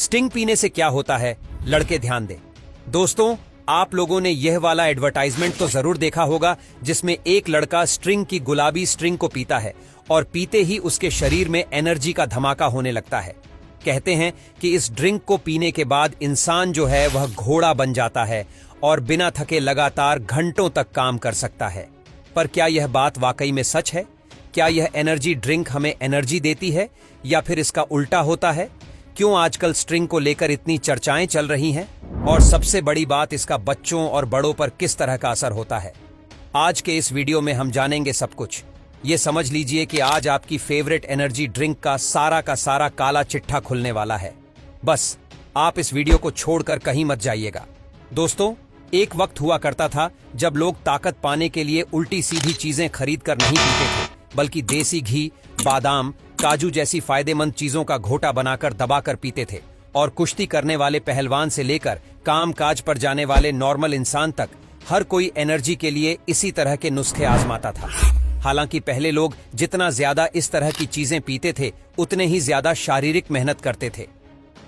Sting पीने से क्या होता है, लड़के ध्यान दें। दोस्तों, आप लोगों ने यह वाला एडवर्टाइजमेंट तो जरूर देखा होगा जिसमें एक लड़का स्ट्रिंग की गुलाबी स्ट्रिंग को पीता है और पीते ही उसके शरीर में एनर्जी का धमाका होने लगता है। कहते हैं कि इस ड्रिंक को पीने के बाद इंसान जो है वह घोड़ा बन जाता है और बिना थके लगातार घंटों तक काम कर सकता है। पर क्या यह बात वाकई में सच है? क्या यह एनर्जी ड्रिंक हमें एनर्जी देती है या फिर इसका उल्टा होता है? क्यों आजकल स्ट्रिंग को लेकर इतनी चर्चाएं चल रही हैं? और सबसे बड़ी बात, इसका बच्चों और बड़ों पर किस तरह का असर होता है? आज के इस वीडियो में हम जानेंगे सब कुछ। ये समझ लीजिए कि आज आपकी फेवरेट एनर्जी ड्रिंक का सारा काला चिट्ठा खुलने वाला है। बस आप इस वीडियो को छोड़कर कहीं मत जाइएगा। दोस्तों, एक वक्त हुआ करता था जब लोग ताकत पाने के लिए उल्टी सीधी चीजें खरीद कर नहीं पीते थे, बल्कि देसी घी, बादाम, काजू जैसी फायदेमंद चीजों का घोटा बनाकर दबाकर पीते थे। और कुश्ती करने वाले पहलवान से लेकर काम काज पर जाने वाले नॉर्मल इंसान तक हर कोई एनर्जी के लिए इसी तरह के नुस्खे आजमाता था। हालांकि पहले लोग जितना ज्यादा इस तरह की चीजें पीते थे, उतने ही ज्यादा शारीरिक मेहनत करते थे।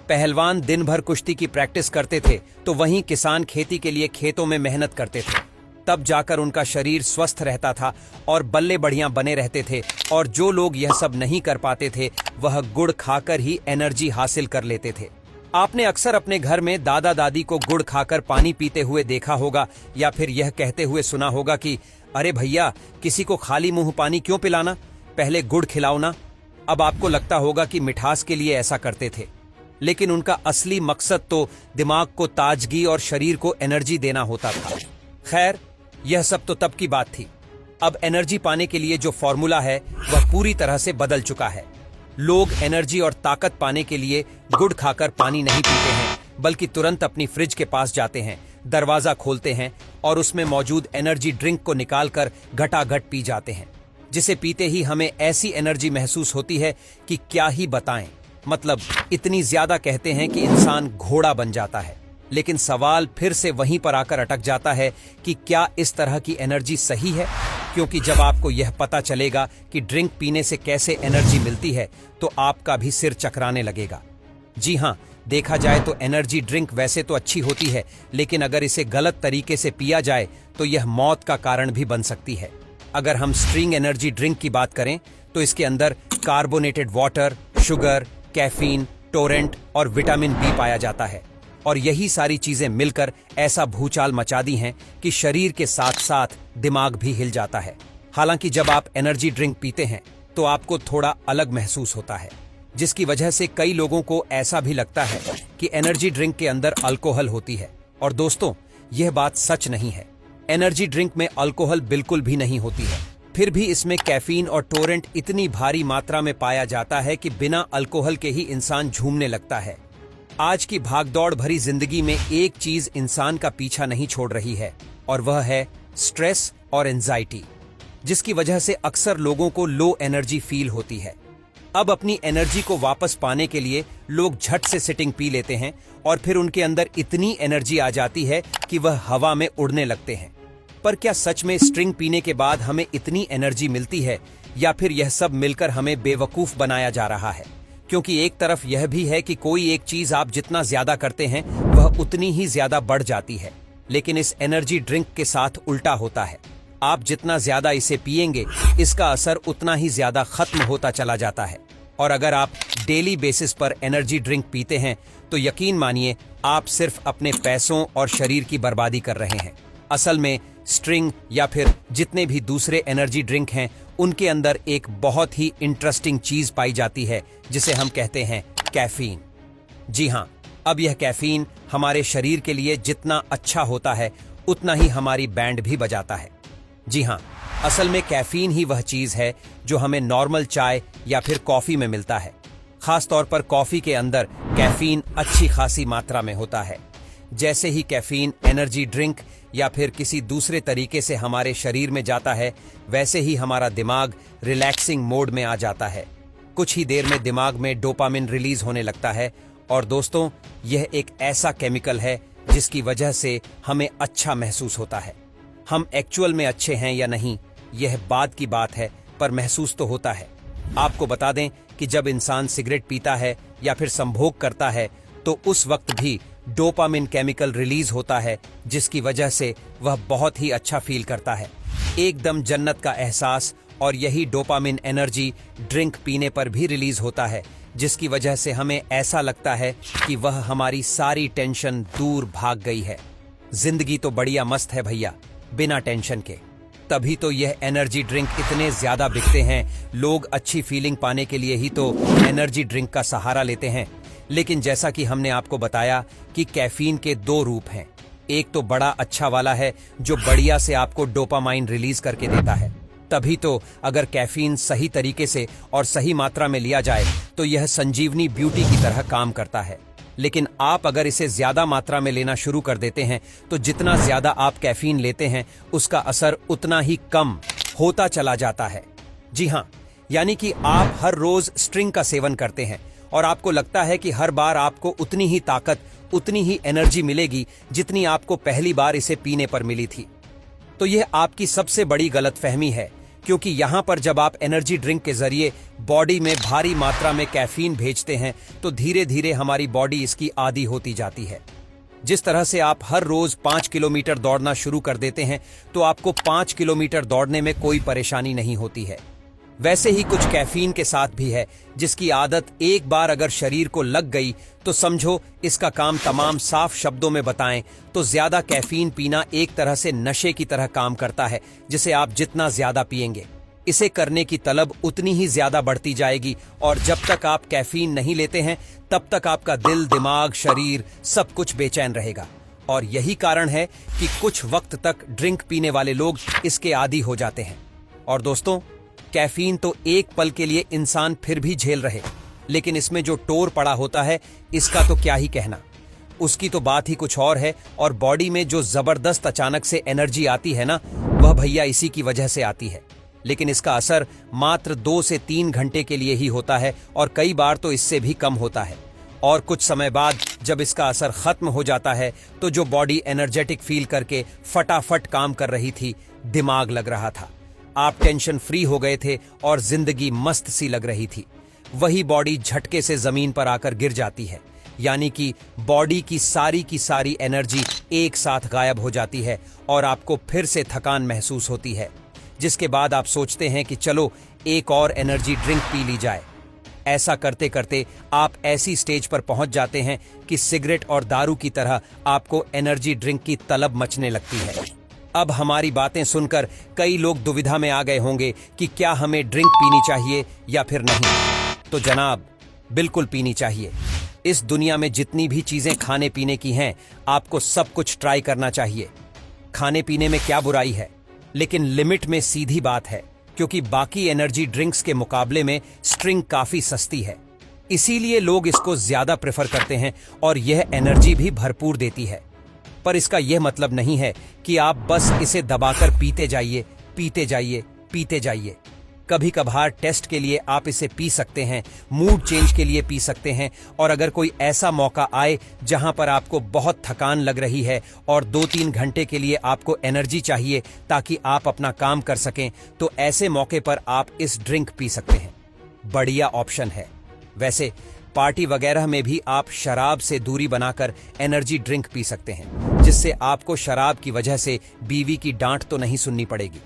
पहलवान दिन भर कुश्ती की प्रैक्टिस करते थे, तो वहीं किसान खेती के लिए खेतों में मेहनत करते थे। तब जाकर उनका शरीर स्वस्थ रहता था और बल्ले बढ़िया बने रहते थे। और जो लोग यह सब नहीं कर पाते थे, वह गुड़ खाकर ही एनर्जी हासिल कर लेते थे। आपने अक्सर अपने घर में दादा दादी को गुड़ खाकर पानी पीते हुए देखा होगा, या फिर यह कहते हुए सुना होगा कि अरे भैया, किसी को खाली मुंह पानी क्यों पिलाना, पहले गुड़ खिलाओ ना। अब आपको लगता होगा कि मिठास के लिए ऐसा करते थे, लेकिन उनका असली मकसद तो दिमाग को ताजगी और शरीर को एनर्जी देना होता था। खैर, यह सब तो तब की बात थी। अब एनर्जी पाने के लिए जो फॉर्मूला है वह पूरी तरह से बदल चुका है। लोग एनर्जी और ताकत पाने के लिए गुड़ खाकर पानी नहीं पीते हैं, बल्कि तुरंत अपनी फ्रिज के पास जाते हैं, दरवाजा खोलते हैं और उसमें मौजूद एनर्जी ड्रिंक को निकालकर घटाघट पी जाते हैं, जिसे पीते ही हमें ऐसी एनर्जी महसूस होती है कि क्या ही बताएं। मतलब इतनी ज्यादा कहते हैं कि इंसान घोड़ा बन जाता है। लेकिन सवाल फिर से वहीं पर आकर अटक जाता है कि क्या इस तरह की एनर्जी सही है? क्योंकि जब आपको यह पता चलेगा कि ड्रिंक पीने से कैसे एनर्जी मिलती है, तो आपका भी सिर चकराने लगेगा। जी हाँ, देखा जाए तो एनर्जी ड्रिंक वैसे तो अच्छी होती है, लेकिन अगर इसे गलत तरीके से पिया जाए तो यह मौत का कारण भी बन सकती है। अगर हम स्ट्रिंग एनर्जी ड्रिंक की बात करें तो इसके अंदर carbonated water, sugar, caffeine, Torrent और विटामिन बी पाया जाता है। और यही सारी चीजें मिलकर ऐसा भूचाल मचा दी हैं कि शरीर के साथ साथ दिमाग भी हिल जाता है। हालांकि जब आप एनर्जी ड्रिंक पीते हैं तो आपको थोड़ा अलग महसूस होता है, जिसकी वजह से कई लोगों को ऐसा भी लगता है कि एनर्जी ड्रिंक के अंदर अल्कोहल होती है। और दोस्तों, यह बात सच नहीं है। एनर्जी ड्रिंक में अल्कोहल बिल्कुल भी नहीं होती है। फिर भी इसमें कैफीन और टोरेंट इतनी भारी मात्रा में पाया जाता है कि बिना अल्कोहल के ही इंसान झूमने लगता है। आज की भागदौड़ भरी जिंदगी में एक चीज इंसान का पीछा नहीं छोड़ रही है, और वह है स्ट्रेस और एंजाइटी, जिसकी वजह से अक्सर लोगों को लो एनर्जी फील होती है। अब अपनी एनर्जी को वापस पाने के लिए लोग झट से सिटिंग पी लेते हैं और फिर उनके अंदर इतनी एनर्जी आ जाती है कि वह हवा में उड़ने लगते हैं। पर क्या सच में स्ट्रिंग पीने के बाद हमें इतनी एनर्जी मिलती है, या फिर यह सब मिलकर हमें बेवकूफ बनाया जा रहा है? क्योंकि एक तरफ यह भी है कि कोई एक चीज आप जितना ज्यादा करते हैं वह उतनी ही ज्यादा बढ़ जाती है, लेकिन इस एनर्जी ड्रिंक के साथ उल्टा होता है। आप जितना ज्यादा इसे पिएंगे, इसका असर उतना ही ज्यादा खत्म होता चला जाता है। और अगर आप डेली बेसिस पर एनर्जी ड्रिंक पीते हैं तो यकीन मानिए आप सिर्फ अपने पैसों और शरीर की बर्बादी कर रहे हैं। असल में स्ट्रिंग या फिर जितने भी दूसरे एनर्जी ड्रिंक हैं, उनके अंदर एक बहुत ही इंटरेस्टिंग चीज पाई जाती है, जिसे हम कहते हैं कैफीन। जी हाँ, अब यह कैफीन हमारे शरीर के लिए जितना अच्छा होता है, उतना ही हमारी बैंड भी बजाता है। जी हाँ, असल में कैफीन ही वह चीज है जो हमें नॉर्मल चाय या फिर कॉफी में मिलता है। खास तौर पर कॉफी के अंदर कैफीन अच्छी खासी मात्रा में होता है। जैसे ही कैफीन एनर्जी ड्रिंक या फिर किसी दूसरे तरीके से हमारे शरीर में जाता है, वैसे ही हमारा दिमाग रिलैक्सिंग मोड में आ जाता है। कुछ ही देर में दिमाग में डोपामिन रिलीज होने लगता है। और दोस्तों, यह एक ऐसा केमिकल है जिसकी वजह से हमें अच्छा महसूस होता है। हम एक्चुअल में अच्छे हैं या नहीं, यह बात की बात है, पर महसूस तो होता है। आपको बता दें कि जब इंसान सिगरेट पीता है या फिर संभोग करता है, तो उस वक्त भी डोपामिन केमिकल रिलीज होता है, जिसकी वजह से वह बहुत ही अच्छा फील करता है, एकदम जन्नत का एहसास। और यही डोपामिन एनर्जी ड्रिंक पीने पर भी रिलीज होता है, जिसकी वजह से हमें ऐसा लगता है कि वह हमारी सारी टेंशन दूर भाग गई है। जिंदगी तो बढ़िया मस्त है भैया, बिना टेंशन के। तभी तो यह एनर्जी ड्रिंक इतने ज्यादा बिकते हैं। लोग अच्छी फीलिंग पाने के लिए ही तो एनर्जी ड्रिंक का सहारा लेते हैं। लेकिन जैसा कि हमने आपको बताया कि कैफीन के दो रूप हैं। एक तो बड़ा अच्छा वाला है जो बढ़िया से आपको डोपामाइन रिलीज करके देता है। तभी तो अगर कैफीन सही तरीके से और सही मात्रा में लिया जाए तो यह संजीवनी ब्यूटी की तरह काम करता है। लेकिन आप अगर इसे ज्यादा मात्रा में लेना शुरू कर देते हैं तो जितना ज्यादा आप कैफीन लेते हैं उसका असर उतना ही कम होता चला जाता है। जी हाँ, यानी कि आप हर रोज स्ट्रिंग का सेवन करते हैं और आपको लगता है कि हर बार आपको उतनी ही ताकत, उतनी ही एनर्जी मिलेगी जितनी आपको पहली बार इसे पीने पर मिली थी। तो यह आपकी सबसे बड़ी गलतफहमी है, क्योंकि यहां पर जब आप एनर्जी ड्रिंक के जरिए बॉडी में भारी मात्रा में कैफीन भेजते हैं तो धीरे धीरे हमारी बॉडी इसकी आदी होती जाती है। जिस तरह से आप हर रोज 5 किलोमीटर दौड़ना शुरू कर देते हैं तो आपको 5 किलोमीटर दौड़ने में कोई परेशानी नहीं होती है। वैसे ही कुछ कैफीन के साथ भी है, जिसकी आदत एक बार अगर शरीर को लग गई तो समझो इसका काम तमाम साफ शब्दों में बताएं तो ज्यादा कैफीन पीना एक तरह से नशे की तरह काम करता है, जिसे आप जितना ज्यादा पिएंगे इसे करने की तलब उतनी ही ज्यादा बढ़ती जाएगी। और जब तक आप कैफीन नहीं लेते हैं तब तक आपका दिल, दिमाग, शरीर सब कुछ बेचैन रहेगा। और यही कारण है कि कुछ वक्त तक ड्रिंक पीने वाले लोग इसके आदी हो जाते हैं। और दोस्तों, कैफीन तो एक पल के लिए इंसान फिर भी झेल रहे, लेकिन इसमें जो टोर पड़ा होता है इसका तो क्या ही कहना। उसकी तो बात ही कुछ और है। और बॉडी में जो जबरदस्त अचानक से एनर्जी आती है ना, वह भैया इसी की वजह से आती है। लेकिन इसका असर मात्र 2 से 3 घंटे के लिए ही होता है और कई बार तो इससे भी कम होता है। और कुछ समय बाद जब इसका असर खत्म हो जाता है तो जो बॉडी एनर्जेटिक फील करके फटाफट काम कर रही थी, दिमाग लग रहा था, आप टेंशन फ्री हो गए थे और जिंदगी मस्त सी लग रही थी, वही बॉडी झटके से जमीन पर आकर गिर जाती है। यानी कि बॉडी की सारी एनर्जी एक साथ गायब हो जाती है और आपको फिर से थकान महसूस होती है, जिसके बाद आप सोचते हैं कि चलो एक और एनर्जी ड्रिंक पी ली जाए। ऐसा करते करते आप ऐसी स्टेज पर पहुंच जाते हैं कि सिगरेट और दारू की तरह आपको एनर्जी ड्रिंक की तलब मचने लगती है। अब हमारी बातें सुनकर कई लोग दुविधा में आ गए होंगे कि क्या हमें ड्रिंक पीनी चाहिए या फिर नहीं। तो जनाब, बिल्कुल पीनी चाहिए। इस दुनिया में जितनी भी चीजें खाने पीने की हैं, आपको सब कुछ ट्राई करना चाहिए। खाने पीने में क्या बुराई है, लेकिन लिमिट में सीधी बात है, क्योंकि बाकी एनर्जी ड्रिंक्स के मुकाबले में स्ट्रिंग काफी सस्ती है, इसीलिए लोग इसको ज्यादा प्रेफर करते हैं और यह एनर्जी भी भरपूर देती है। पर इसका यह मतलब नहीं है कि आप बस इसे दबाकर पीते जाइए, पीते जाइए, पीते जाइए। कभी कभार टेस्ट के लिए आप इसे पी सकते हैं, मूड चेंज के लिए पी सकते हैं। और अगर कोई ऐसा मौका आए जहां पर आपको बहुत थकान लग रही है और 2-3 घंटे के लिए आपको एनर्जी चाहिए ताकि आप अपना काम कर सकें, तो ऐसे मौके पर आप इस ड्रिंक पी सकते हैं। बढ़िया ऑप्शन है। वैसे पार्टी वगैरह में भी आप शराब से दूरी बनाकर एनर्जी ड्रिंक पी सकते हैं, जिससे आपको शराब की वजह से बीवी की डांट तो नहीं सुननी पड़ेगी।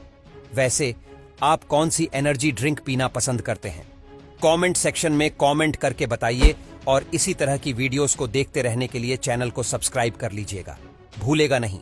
वैसे आप कौन सी एनर्जी ड्रिंक पीना पसंद करते हैं? कमेंट सेक्शन में कमेंट करके बताइए और इसी तरह की वीडियोस को देखते रहने के लिए चैनल को सब्सक्राइब कर लीजिएगा, भूलेगा नहीं।